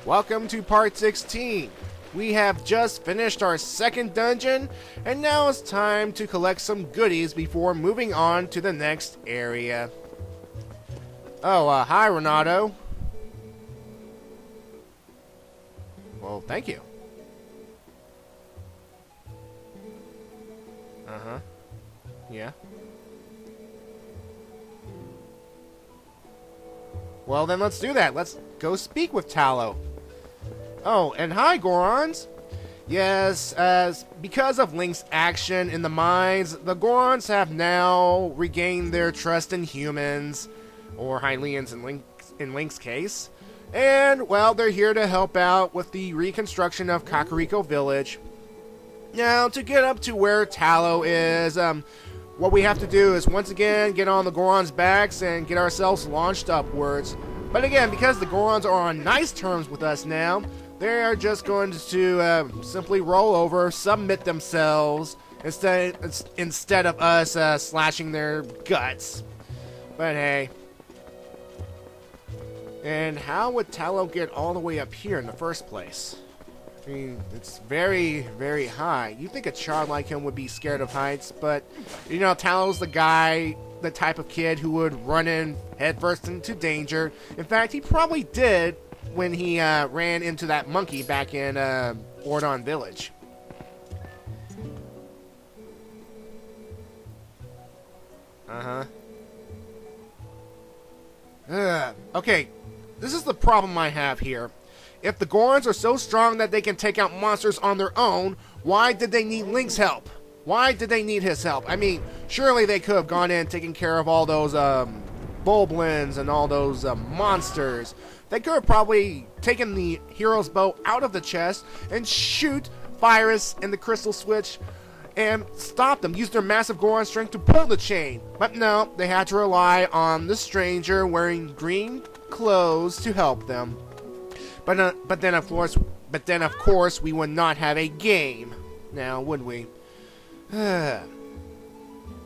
Welcome to part 16. We have just finished our second dungeon, and now it's time to collect some goodies before moving on to the next area. Oh, hi Renato. Well, thank you. Uh-huh. Yeah. Well, then let's do that. Let's go speak with Tallow. Oh, and hi, Gorons. Yes, because of Link's action in the mines, the Gorons have now regained their trust in humans, or Hylians in Link's case. And, well, they're here to help out with the reconstruction of Kakariko Village. Now, to get up to where Tallow is, what we have to do is once again get on the Gorons' backs and get ourselves launched upwards. But again, because the Gorons are on nice terms with us now, they are just going to simply roll over, submit themselves, instead of us slashing their guts. But hey. And how would Tallow get all the way up here in the first place? I mean, it's very, very high. You'd think a child like him would be scared of heights, but, you know, Tallow's the guy, the type of kid who would run in headfirst into danger. In fact, he probably did when he ran into that monkey back in Ordon Village. Okay, this is the problem I have here. If the Gorons are so strong that they can take out monsters on their own, why did they need Link's help? Why did they need his help? I mean, surely they could have gone in and taken care of all those Bulblins and all those monsters. They could have probably taken the hero's bow out of the chest and shoot Virus and the crystal switch and stop them. Use their massive Goron strength to pull the chain. But no, they had to rely on the stranger wearing green clothes to help them. But then of course we would not have a game now, would we?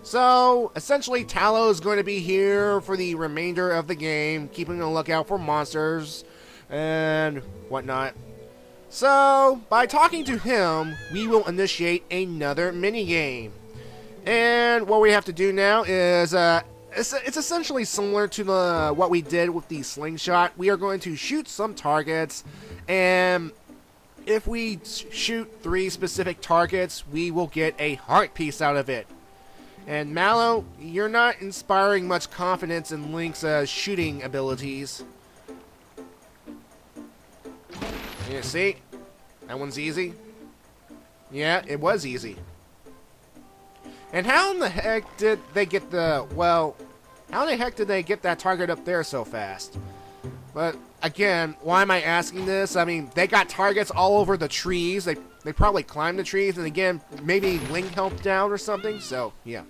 So essentially Tallow is going to be here for the remainder of the game, keeping a lookout for monsters and whatnot. So by talking to him, we will initiate another minigame. And what we have to do now is it's essentially similar to what we did with the slingshot. We are going to shoot some targets, and if we shoot 3 specific targets, we will get a heart piece out of it. And Mallow, you're not inspiring much confidence in Link's shooting abilities. You see? That one's easy. Yeah, it was easy. And how in the heck did they get how in the heck did they get that target up there so fast? But again, why am I asking this? I mean, they got targets all over the trees. They probably climbed the trees, and again, maybe Link helped down or something. So, yeah.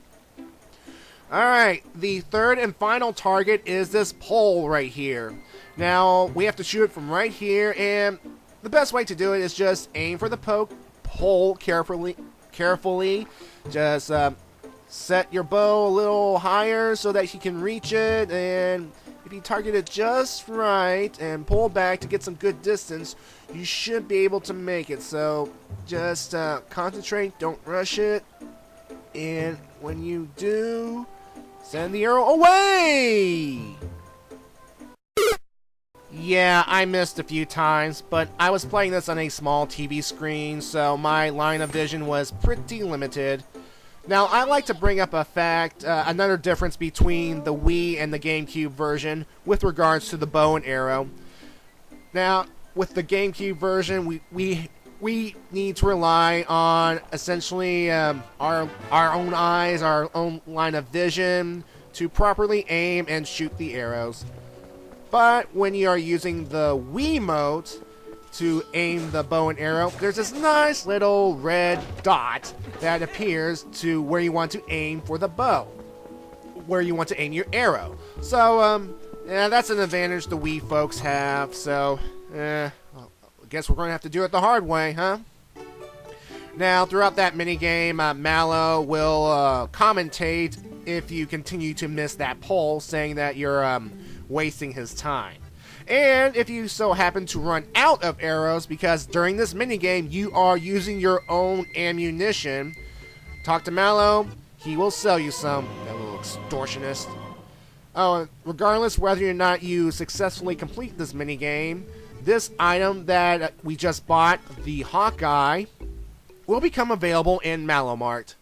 Alright, the third and final target is this pole right here. Now, we have to shoot it from right here, and the best way to do it is just aim for the pole carefully. Just set your bow a little higher so that you can reach it, and if you target it just right and pull back to get some good distance, you should be able to make it. So just concentrate, don't rush it, and when you do, send the arrow away! Yeah, I missed a few times, but I was playing this on a small TV screen, so my line of vision was pretty limited. Now, I like to bring up a fact, another difference between the Wii and the GameCube version with regards to the bow and arrow. Now, with the GameCube version, we need to rely on essentially our own eyes, our own line of vision to properly aim and shoot the arrows. But when you are using the Wiimote to aim the bow and arrow, there's this nice little red dot that appears to where you want to aim for the bow, where you want to aim your arrow. So, yeah, that's an advantage the Wii folks have. So, well, I guess we're going to have to do it the hard way, huh? Now, throughout that minigame, Mallow will commentate if you continue to miss that pole, saying that you're wasting his time. And if you so happen to run out of arrows, because during this minigame you are using your own ammunition, talk to Mallow, he will sell you some, that little extortionist. Oh, regardless whether or not you successfully complete this minigame, this item that we just bought, the Hawkeye, will become available in Mallow Mart.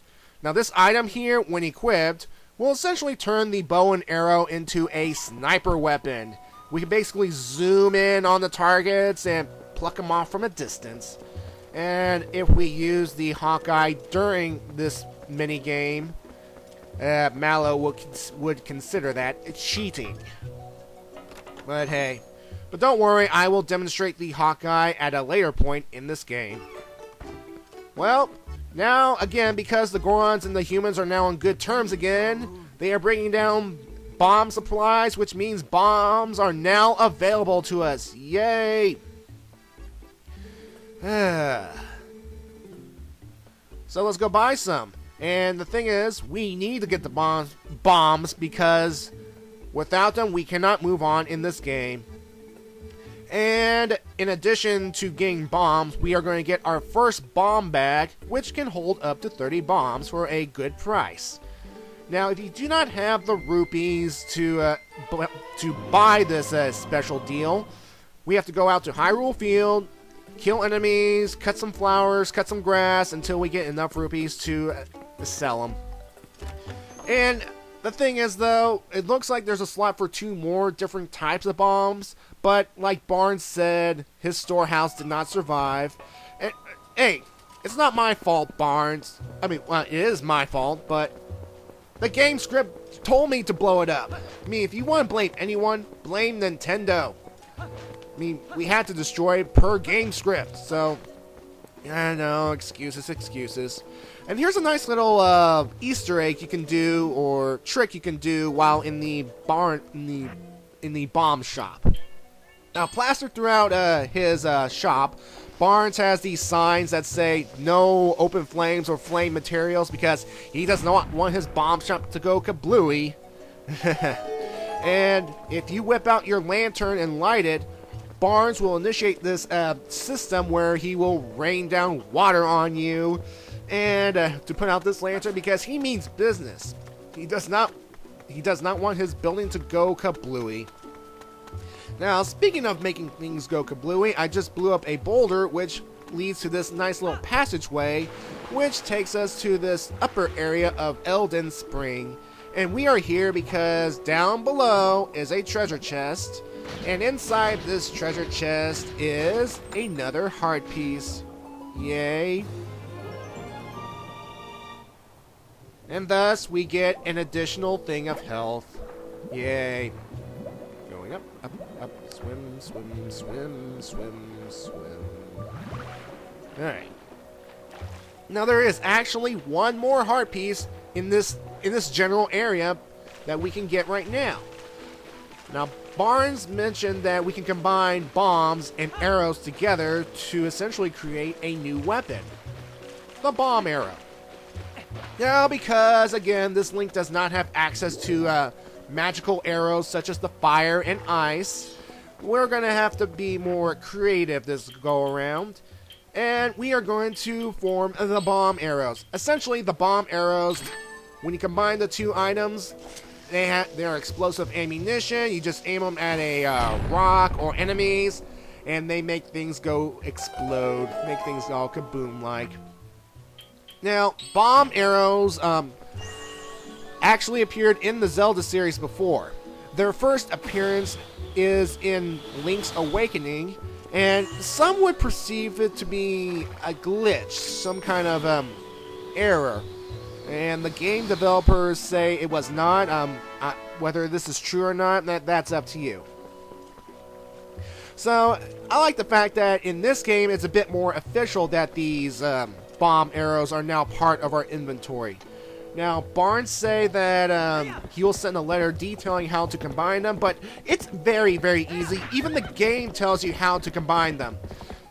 Now this item here, when equipped, will essentially turn the bow and arrow into a sniper weapon. We can basically zoom in on the targets and pluck them off from a distance. And if we use the Hawkeye during this minigame, Mallow would consider that cheating. But hey. But don't worry, I will demonstrate the Hawkeye at a later point in this game. Well, now, again, because the Gorons and the humans are now on good terms again, they are bringing down bomb supplies, which means bombs are now available to us. Yay! So let's go buy some. And the thing is, we need to get the bombs because without them, we cannot move on in this game. And in addition to getting bombs, we are going to get our first bomb bag, which can hold up to 30 bombs for a good price. Now, if you do not have the rupees to buy this special deal, we have to go out to Hyrule Field, kill enemies, cut some flowers, cut some grass, until we get enough rupees to sell them. And the thing is, though, it looks like there's a slot for 2 more different types of bombs, but like Barnes said, his storehouse did not survive. And, hey, it's not my fault, Barnes. I mean, well, it is my fault, but the game script told me to blow it up. I mean, if you want to blame anyone, blame Nintendo. I mean, we had to destroy it per game script, so I know, excuses. And here's a nice little Easter egg you can do, or trick you can do while in the bomb shop. Now, plastered throughout his shop, Barnes has these signs that say no open flames or flame materials because he does not want his bomb shop to go kablooey. And if you whip out your lantern and light it, Barnes will initiate this system where he will rain down water on you and to put out this lantern because he means business. He does not want his building to go kablooey. Now, speaking of making things go kablooey, I just blew up a boulder which leads to this nice little passageway which takes us to this upper area of Elden Spring. And we are here because down below is a treasure chest, and inside this treasure chest is another heart piece. Yay. And thus we get an additional thing of health. Yay. Going up, up, up, swim, swim, swim, swim, swim. Alright. Now there is actually one more heart piece in this general area that we can get right now. Now Barnes mentioned that we can combine bombs and arrows together to essentially create a new weapon. The bomb arrow. Now because, again, this Link does not have access to magical arrows such as the fire and ice, we're going to have to be more creative this go around. And we are going to form the bomb arrows. Essentially, the bomb arrows, when you combine the two items, they are explosive ammunition. You just aim them at a rock or enemies, and they make things go explode, make things all kaboom-like. Now, bomb arrows actually appeared in the Zelda series before. Their first appearance is in Link's Awakening, and some would perceive it to be a glitch, some kind of error. And the game developers say it was not. Whether this is true or not, that's up to you. So, I like the fact that in this game, it's a bit more official that these bomb arrows are now part of our inventory. Now, Barnes say that he will send a letter detailing how to combine them, but it's very, very easy. Even the game tells you how to combine them.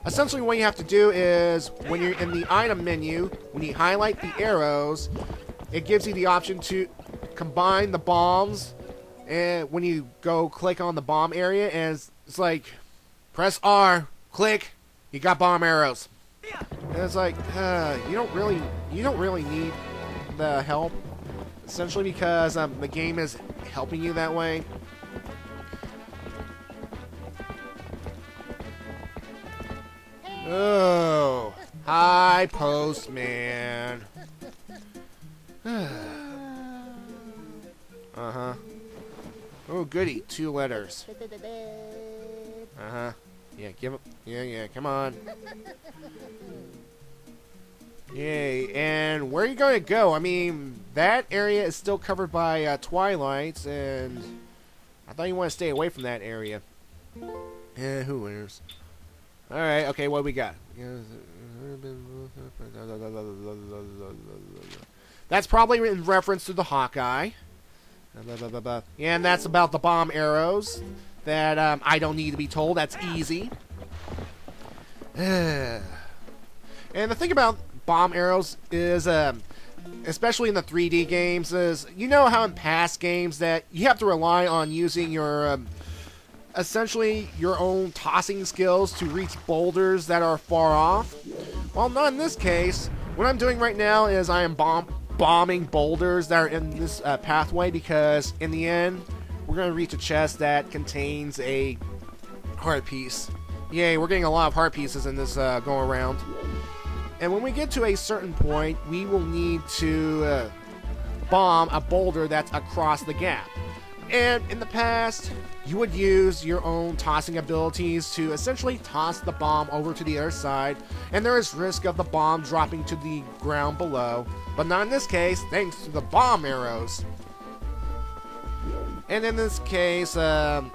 Essentially, what you have to do is, when you're in the item menu, when you highlight the arrows, it gives you the option to combine the bombs, and when you go click on the bomb area, and it's like, press R, click, you got bomb arrows. And it's like, you don't really need the help, essentially because the game is helping you that way. Oh, hi, postman. Uh-huh. Oh, goody, 2 letters. Uh-huh. Yeah, give it. Yeah, come on. Yay, and where are you going to go? I mean, that area is still covered by Twilight, and I thought you want to stay away from that area. Yeah, who cares? Alright, okay, what we got? That's probably in reference to the Hawkeye. Yeah, and that's about the bomb arrows that I don't need to be told. That's easy. And the thing about bomb arrows is, especially in the 3D games, is you know how in past games that you have to rely on using your essentially your own tossing skills to reach boulders that are far off? Well, not in this case. What I'm doing right now is I am bombing boulders that are in this pathway, because in the end we're going to reach a chest that contains a heart piece. Yay, we're getting a lot of heart pieces in this go around. And when we get to a certain point, we will need to bomb a boulder that's across the gap. And in the past, you would use your own tossing abilities to essentially toss the bomb over to the other side, and there is risk of the bomb dropping to the ground below, but not in this case, thanks to the bomb arrows. And in this case, and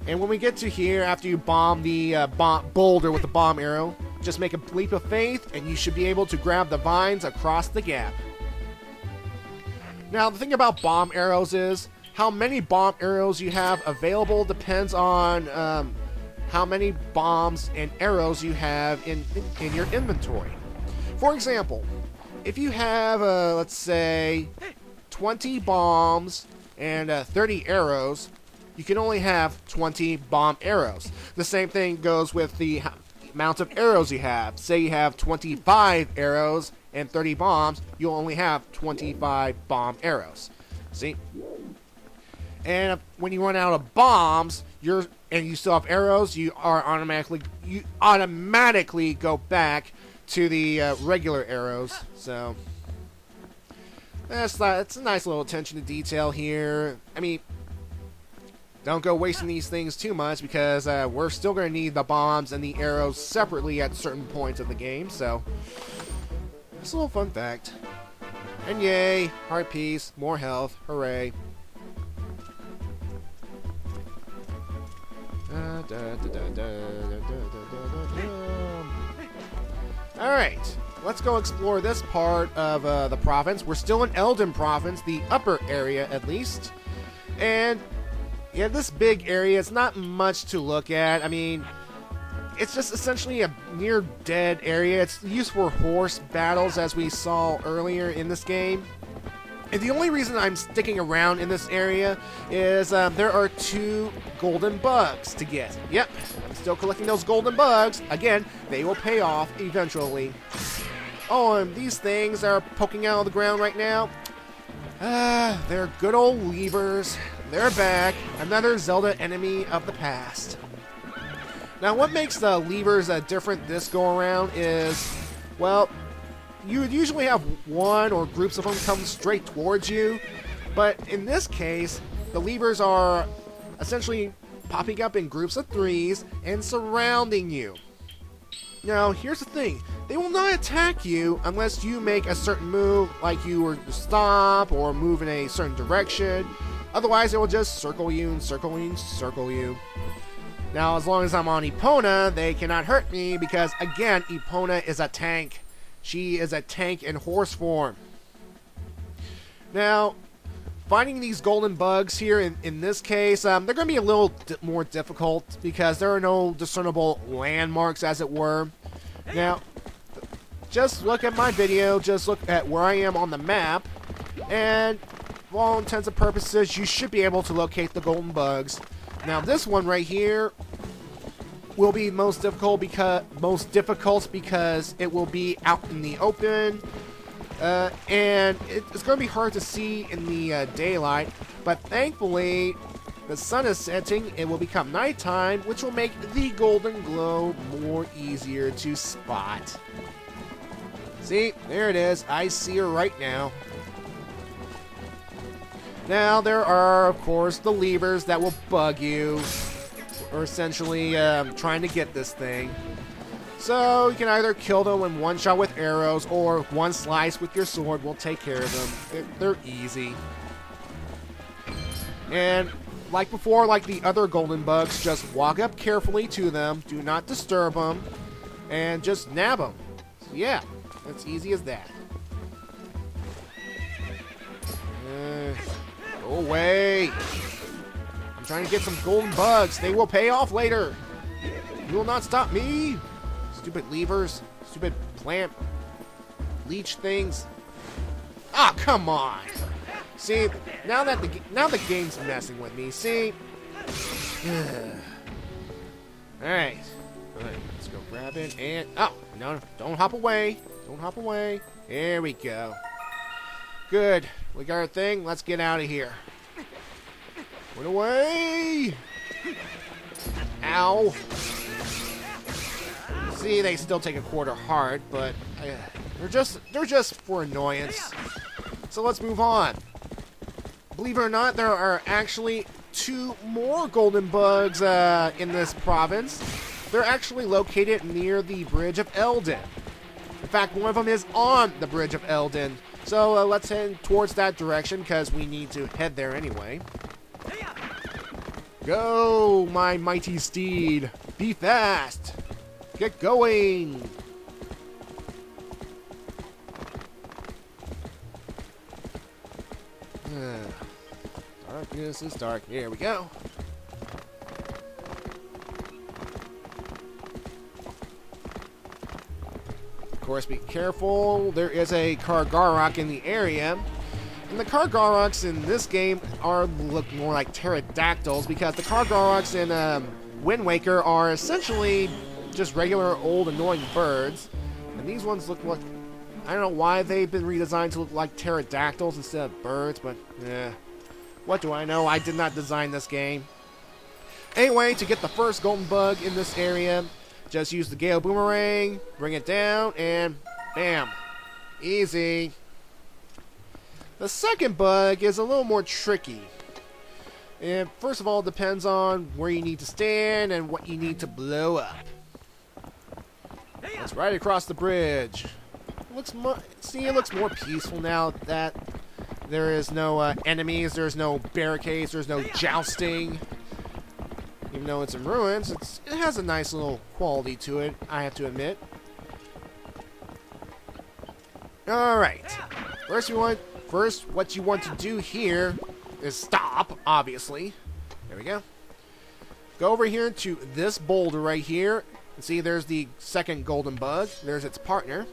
when we get to here, after you bomb the boulder with the bomb arrow, just make a leap of faith, and you should be able to grab the vines across the gap. Now, the thing about bomb arrows is, how many bomb arrows you have available depends on how many bombs and arrows you have in your inventory. For example, if you have, let's say, 20 bombs and 30 arrows, you can only have 20 bomb arrows. The same thing goes with the amount of arrows you have. Say you have 25 arrows and 30 bombs, you'll only have 25 bomb arrows. See? And when you run out of bombs, and you still have arrows, you automatically go back to the regular arrows. So that's a nice little attention to detail here. I mean, don't go wasting these things too much, because we're still going to need the bombs and the arrows separately at certain points of the game. So it's a little fun fact. And yay, heart piece, more health, hooray. Alright, let's go explore this part of the province. We're still in Elden province, the upper area at least. And yeah, this big area, it's not much to look at. I mean, it's just essentially a near dead area. It's used for horse battles, as we saw earlier in this game. And the only reason I'm sticking around in this area is there are 2 golden bugs to get. Yep, I'm still collecting those golden bugs. Again, they will pay off eventually. Oh, and these things are poking out of the ground right now. They're good old levers. They're back. Another Zelda enemy of the past. Now, what makes the levers different this go around is, well, you would usually have one or groups of them come straight towards you, but in this case, the levers are essentially popping up in groups of 3s and surrounding you. Now, here's the thing. They will not attack you unless you make a certain move, like you were to stop or move in a certain direction. Otherwise, it will just circle you and circle you and circle you. Now, as long as I'm on Epona, they cannot hurt me because, again, Epona is a tank. She is a tank in horse form. Now, finding these golden bugs here in this case, they're going to be a little more difficult because there are no discernible landmarks, as it were. Now, just look at my video, just look at where I am on the map, and for all intents and purposes, you should be able to locate the golden bugs. Now this one right here will be most difficult because it will be out in the open, and it's going to be hard to see in the daylight. But thankfully, the sun is setting. It will become nighttime, which will make the golden glow more easier to spot. See, there it is. I see her right now. Now, there are, of course, the levers that will bug you, or essentially trying to get this thing. So, you can either kill them in one shot with arrows, or one slice with your sword will take care of them. They're easy. And, like before, like the other golden bugs, just walk up carefully to them, do not disturb them, and just nab them. So, yeah, it's easy as that. Go away. I'm trying to get some golden bugs. They will pay off later. You will not stop me. Stupid levers. Stupid plant leech things. Ah, come on. See, now the game's messing with me. See? Alright. Alright, let's go grab it and... Oh, no, don't hop away. Don't hop away. There we go. Good. We got our thing. Let's get out of here. Run away! Ow! See, they still take a quarter heart, but they're just for annoyance. So let's move on. Believe it or not, there are actually 2 more golden bugs in this province. They're actually located near the Bridge of Eldin. In fact, one of them is on the Bridge of Eldin. So let's head towards that direction because we need to head there anyway. Go, my mighty steed. Be fast. Get going. Darkness is dark. Here we go. Of course, be careful. There is a Kargarok in the area. And the Kargaroks in this game look more like pterodactyls because the Kargaroks in Wind Waker are essentially just regular old annoying birds. And these ones look like... I don't know why they've been redesigned to look like pterodactyls instead of birds, but what do I know? I did not design this game. Anyway, to get the first golden bug in this area, just use the Gale Boomerang, bring it down, and bam. Easy. The second bug is a little more tricky. And first of all, it depends on where you need to stand and what you need to blow up. It's right across the bridge. It looks more peaceful now that there is no enemies, there's no barricades, there's no jousting. Even though it's in ruins, it has a nice little quality to it, I have to admit. Alright. First, what you want to do here is stop, obviously. There we go. Go over here to this boulder right here. And see, there's the second golden bug. There's its partner.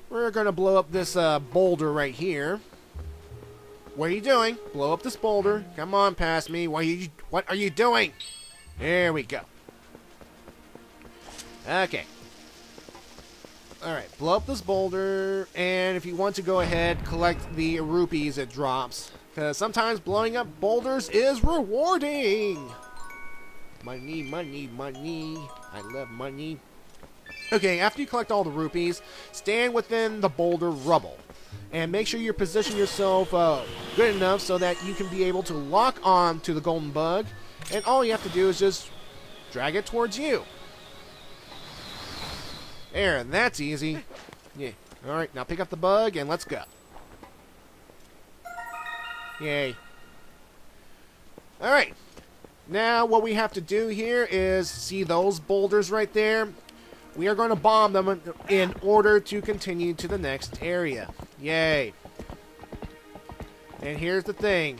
We're going to blow up this boulder right here. What are you doing? Blow up this boulder. Come on, past me. What are you doing? There we go. Okay. Alright, blow up this boulder, and if you want to go ahead, collect the rupees it drops. Because sometimes blowing up boulders is rewarding! Money, money, money. I love money. Okay, after you collect all the rupees, stand within the boulder rubble. And make sure you position yourself good enough so that you can be able to lock on to the golden bug. And all you have to do is just drag it towards you. There, that's easy. Yeah. Alright, now pick up the bug and let's go. Yay. Alright. Now what we have to do here is see those boulders right there? We are going to bomb them in order to continue to the next area. Yay. And here's the thing.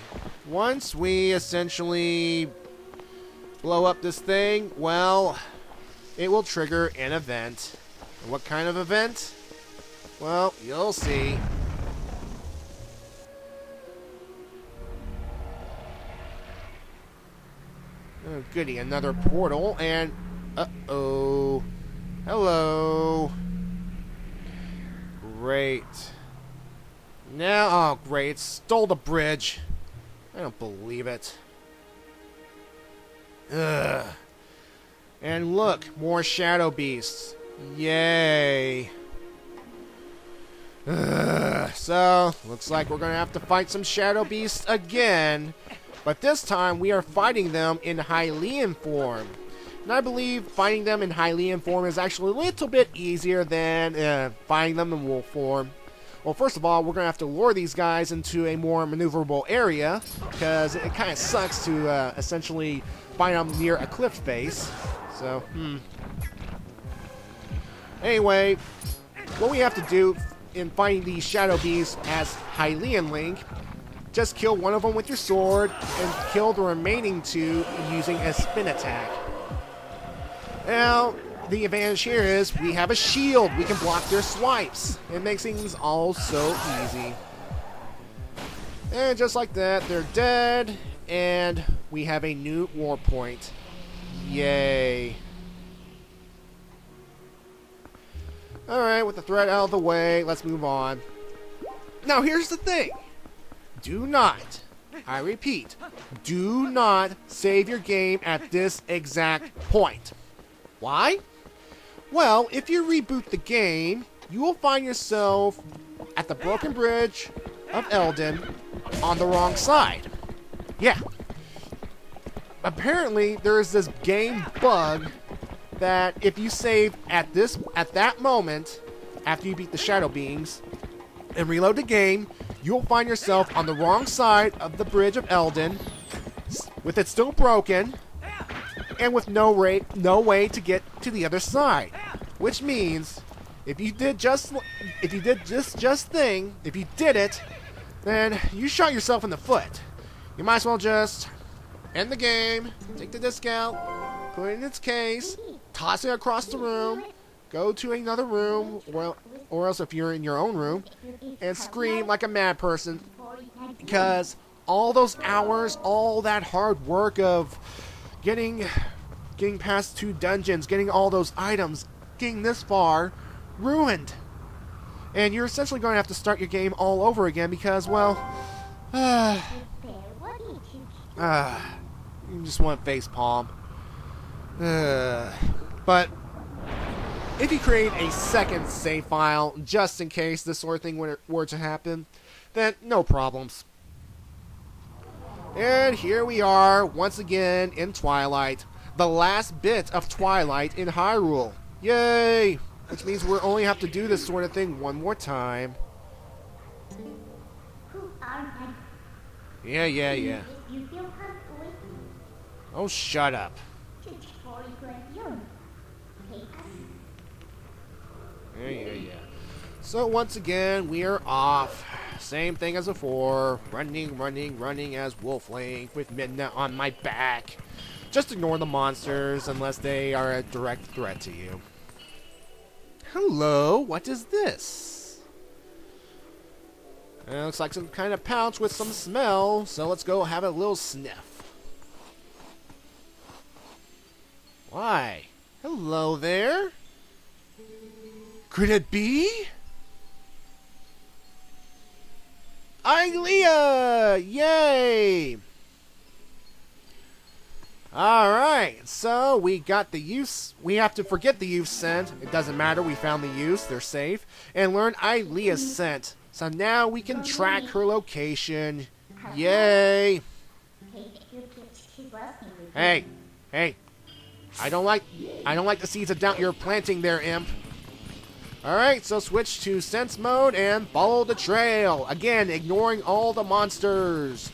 Once we essentially blow up this thing, well, it will trigger an event. And what kind of event? Well, you'll see. Oh, goody, another portal, and... Uh-oh. Hello. Great. Now, oh, great. It stole the bridge. I don't believe it. Ugh. And look, more shadow beasts. Yay. Ugh. So, looks like we're going to have to fight some shadow beasts again. But this time, we are fighting them in Hylian form. And I believe fighting them in Hylian form is actually a little bit easier than fighting them in wolf form. Well, first of all, we're going to have to lure these guys into a more maneuverable area, because it kind of sucks to essentially find them near a cliff face. So, Anyway, what we have to do in fighting these shadow beasts as Hylian Link, just kill one of them with your sword, and kill the remaining two using a spin attack. Now, the advantage here is we have a shield. We can block their swipes. It makes things all so easy. And just like that, they're dead. And we have a new war point. Yay. Alright, with the threat out of the way, let's move on. Now, here's the thing. Do not, I repeat, do not save your game at this exact point. Why? Well, if you reboot the game, you will find yourself at the broken bridge of Eldin on the wrong side. Yeah. Apparently, there is this game bug that if you save at that moment, after you beat the shadow beings, and reload the game, you'll find yourself on the wrong side of the bridge of Eldin, with it still broken, and with no way to get to the other side. Which means, if you did it, then you shot yourself in the foot. You might as well just end the game, take the disc out, put it in its case, toss it across the room, go to another room, or else if you're in your own room, and scream like a mad person. Because all those hours, all that hard work of getting past 2 dungeons, getting all those items, getting this far, ruined. And you're essentially going to have to start your game all over again because, well, you just want face palm. But if you create a second save file, just in case this sort of thing were to happen, then no problems. And here we are, once again, in Twilight. The last bit of Twilight in Hyrule. Yay! Which means we'll only have to do this sort of thing one more time. Yeah. Oh, shut up. Yeah. So once again, we are off. Same thing as before. Running as Wolf Link with Midna on my back. Just ignore the monsters unless they are a direct threat to you. Hello, what is this? It looks like some kind of pouch with some smell, so let's go have a little sniff. Why? Hello there? Could it be? Ilea! Yay! Alright, so we got the use. We have to forget the use scent. It doesn't matter, we found the use, they're safe. And learn Ilea's scent. So now we can track her location. Yay! Hey! I don't like the seeds of doubt you're planting there, imp. Alright, so switch to sense mode and follow the trail. Again, ignoring all the monsters.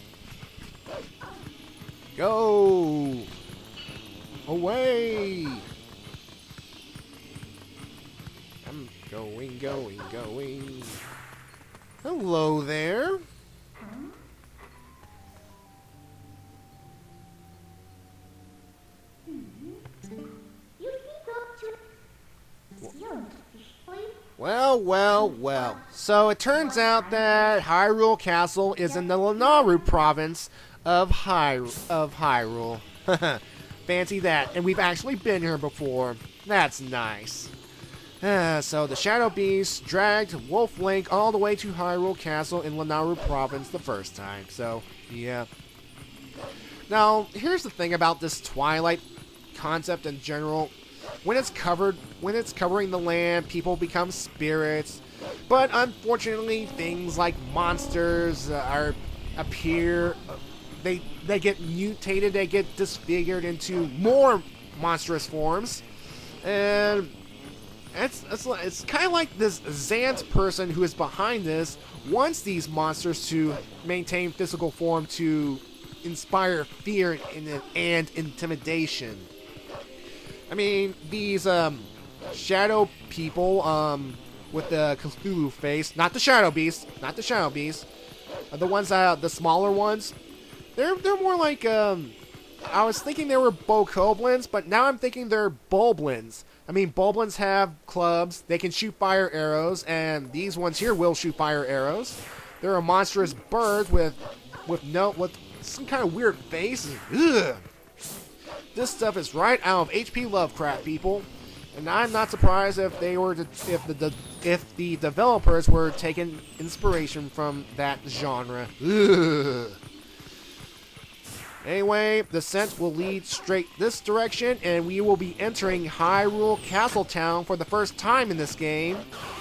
Go! Away! I'm going. Hello there. Well. So it turns out that Hyrule Castle is in the Lanayru province of Hyrule. Fancy that. And we've actually been here before. That's nice. So the Shadow Beast dragged Wolf Link all the way to Hyrule Castle in Lanayru Province the first time. So, yeah. Now, here's the thing about this Twilight concept in general. When it's covering the land, people become spirits. But unfortunately, things like monsters appear. They get mutated. They get disfigured into more monstrous forms, and it's kind of like this Zant person who is behind this wants these monsters to maintain physical form to inspire fear and intimidation. I mean, these shadow people with the Cthulhu face, not the Shadow Beast, the ones the smaller ones. They're more like I was thinking they were Bokoblins, but now I'm thinking they're Bulblins. I mean, Bulblins have clubs, they can shoot fire arrows, and these ones here will shoot fire arrows. They're a monstrous bird with some kind of weird face. Ugh. This stuff is right out of H.P. Lovecraft, people, and I'm not surprised if if the developers were taking inspiration from that genre. Ugh. Anyway, the scent will lead straight this direction, and we will be entering Hyrule Castletown for the first time in this game,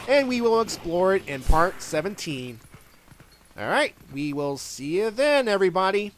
and we will explore it in part 17. Alright, we will see you then, everybody.